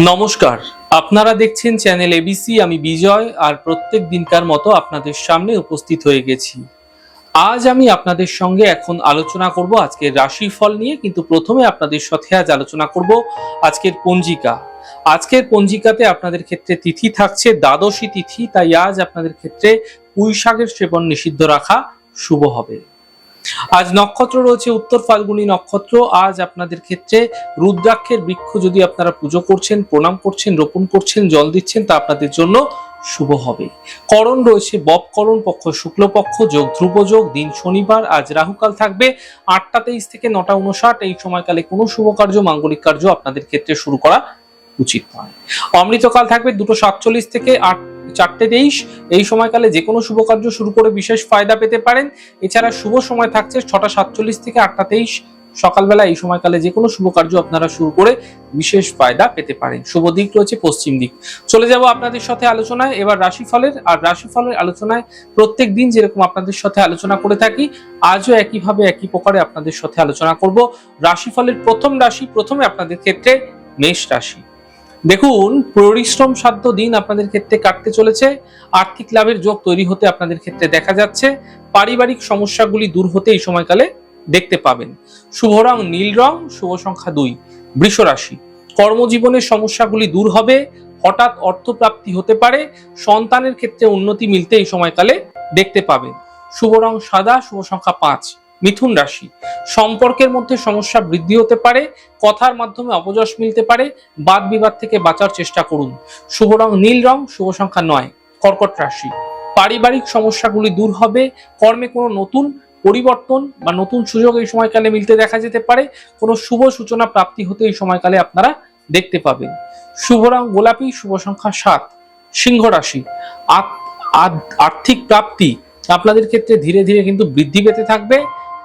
নমস্কার, আপনারা দেখছেন চ্যানেল এবিসি। আমি বিজয়, আর প্রত্যেক দিনকার মতো আপনাদের সামনে উপস্থিত হয়ে গেছি। আজ আমি আপনাদের সঙ্গে এখন আলোচনা করব আজকের রাশিফল নিয়ে, কিন্তু প্রথমে আপনাদের সাথে আজ আলোচনা করব আজকের পঞ্জিকা। আজকের পঞ্জিকাতে আপনাদের ক্ষেত্রে তিথি থাকছে দ্বাদশী তিথি, তাই আজ আপনাদের ক্ষেত্রে পুঁই শাকের সেবন নিষিদ্ধ রাখা শুভ হবে। আজ নক্ষত্র রয়েছে উত্তর ফাল্গুনী নক্ষত্র। আজ আপনাদের ক্ষেত্রে রুদ্রাক্ষের বৃক্ষ যদি আপনারা পুজো করছেন, প্রণাম করছেন, রোপণ করছেন, জল দিচ্ছেন, তা আপনাদের জন্য শুভ হবে। করণ রয়েছে ববকরণ, পক্ষ শুক্লপক্ষ, যোগ ধ্রুব যোগ, দিন শনিবার। আজ রাহুকাল থাকবে 8টা 23 থেকে 9টা 59। এই সময়কালে কোনো শুভ কার্য, মাঙ্গলিক কার্য আপনাদের ক্ষেত্রে শুরু করা উচিত নয়। অমৃতকাল থাকবে 2টো 47 থেকে 4টে 23। এই সময়কালে যে কোনো শুভ কার্য শুরু করে বিশেষ ফায়দা পেতে পারেন। এছাড়া শুভ সময় থাকছে 6টা 47 থেকে 8টা 23 সকালবেলা। এই সময়কালে যে কোনো শুভ কার্য আপনারা শুরু করে বিশেষ ফায়দা পেতে পারেন। শুভ দিক রয়েছে পশ্চিম দিক। চলে যাব আপনাদের সাথে আলোচনায় এবার রাশিফলের। আর রাশিফলের আলোচনায় প্রত্যেক দিন যেরকম আপনাদের সাথে আলোচনা করে থাকি, আজও একইভাবে একই প্রকারে আপনাদের সাথে আলোচনা করব। রাশিফলের প্রথম রাশি, প্রথমে আপনাদের ক্ষেত্রে মেষ রাশি। দেখুন, পরিশ্রম সাধ্য দিন আপনাদের ক্ষেত্রে কাটতে চলেছে। আর্থিক লাভের যোগ তৈরি হতে আপনাদের ক্ষেত্রে দেখা যাচ্ছে। পারিবারিক সমস্যাগুলি দূর হতে এই সময়কালে দেখতে পাবেন। শুভ রং নীল রং, শুভ সংখ্যা 2। বৃষ রাশি, কর্মজীবনের সমস্যাগুলি দূর হবে। হঠাৎ অর্থপ্রাপ্তি হতে পারে। সন্তানের ক্ষেত্রে উন্নতি মিলতে এই সময়কালে দেখতে পাবেন। শুভ রং সাদা, শুভ সংখ্যা 5। মিথুন রাশি, সম্পর্কের মধ্যে সমস্যা বৃদ্ধি হতে পারে। কথার মাধ্যমে অপযশ মিলতে পারে। বাদ বিবাদ থেকে বাঁচার চেষ্টা করুন। শুভ রং নীল রং, শুভ সংখ্যা 9। কর্কট রাশি, পারিবারিক সমস্যাগুলি দূর হবে। কর্মে কোনো নতুন পরিবর্তন বা নতুন সুযোগ এই সময়কালে মিলতে দেখা যেতে পারে। কোনো শুভ সূচনা প্রাপ্তি হতে এই সময়কালে আপনারা দেখতে পাবেন। শুভ রং গোলাপি, শুভ সংখ্যা 7। সিংহ রাশি, আর্থিক প্রাপ্তি আপনাদের ক্ষেত্রে ধীরে ধীরে কিন্তু বৃদ্ধি পেতে থাকবে।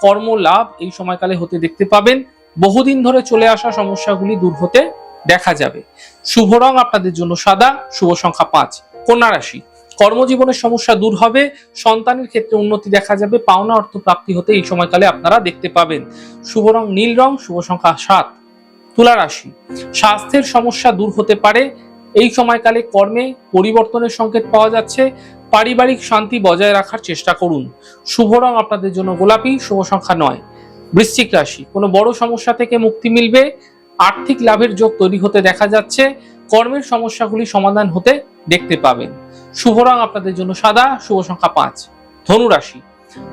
কর্ম লাভ এই সময়কালে হতে দেখতে পাবেন। বহুদিন ধরে চলে আসা সমস্যাগুলি দূর হতে দেখা যাবে। শুভ রং আপনাদের জন্য সাদা, শুভ সংখ্যা 5। কন্যা রাশি, কর্মজীবনের সমস্যা দূর হবে। সন্তানের ক্ষেত্রে উন্নতি দেখা যাবে। পাওনা অর্থ প্রাপ্তি হতে এই সময়কালে আপনারা দেখতে পাবেন। শুভ রং নীল রং, শুভ সংখ্যা 7। তুলা রাশি, স্বাস্থ্যের সমস্যা দূর হতে পারে। এই সময়কালে কর্মে পরিবর্তনের সংকেত পাওয়া যাচ্ছে। পারিবারিক শান্তি বজায় রাখার চেষ্টা করুন। শুভ রং আপনাদের জন্য গোলাপি, শুভ সংখ্যা 9। বৃশ্চিক রাশি, কোনো বড় সমস্যা থেকে মুক্তি মিলবে। আর্থিক লাভের যোগ তৈরি হতে দেখা যাচ্ছে। কর্মের সমস্যাগুলি সমাধান হতে দেখতে পাবেন। শুভ রং আপনাদের জন্য সাদা, শুভ সংখ্যা 5। ধনু রাশি,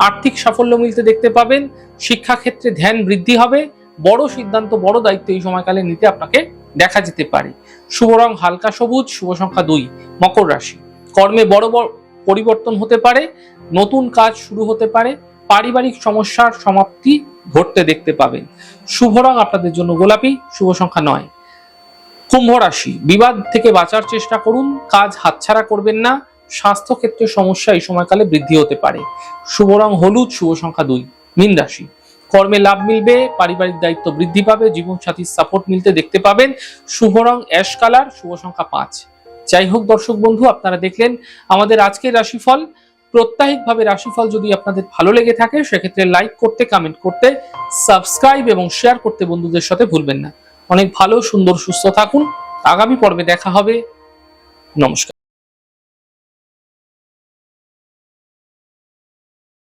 আর্থিক সাফল্য মিলতে দেখতে পাবেন। শিক্ষাক্ষেত্রে ধ্যান বৃদ্ধি হবে। বড় সিদ্ধান্ত, বড় দায়িত্ব এই সময়কালে নিতে আপনাকে দেখা যেতে পারে। শুভ রং হালকা সবুজ, শুভ সংখ্যা 2। মকর রাশি, কর্মে বড় বড় পরিবর্তন হতে পারে। নতুন কাজ শুরু হতে পারে। পারিবারিক সমস্যার সমাপ্তি ঘটতে দেখতে পাবেন। শুভ রং আপনাদের জন্য গোলাপি, শুভ সংখ্যা 9। কুম্ভ রাশি, বিবাদ থেকে বাঁচার চেষ্টা করুন। কাজ হাতছাড়া করবেন না। স্বাস্থ্য ক্ষেত্রে সমস্যা এই সময়কালে বৃদ্ধি হতে পারে। শুভ রং হলুদ, শুভ সংখ্যা 2। মীন রাশি, কর্মে লাভ মিলবে। পারিবারিক দায়িত্ব বৃদ্ধি পাবে। জীবনসাথীর সাপোর্ট মিলতে দেখতে পাবেন। শুভ রং অ্যাশ কালার, শুভ সংখ্যা 5। যাই হোক দর্শক বন্ধু, আপনারা দেখলেন আমাদের আজকের রাশিফল। প্রত্যাহিকভাবে রাশিফল যদি আপনাদের ভালো লেগে থাকে, সেক্ষেত্রে লাইক করতে, কমেন্ট করতে, সাবস্ক্রাইব এবং শেয়ার করতে বন্ধুদের সাথে ভুলবেন না। অনেক ভালো, সুন্দর, সুস্থ থাকুন। আগামী পর্বে দেখা হবে। নমস্কার।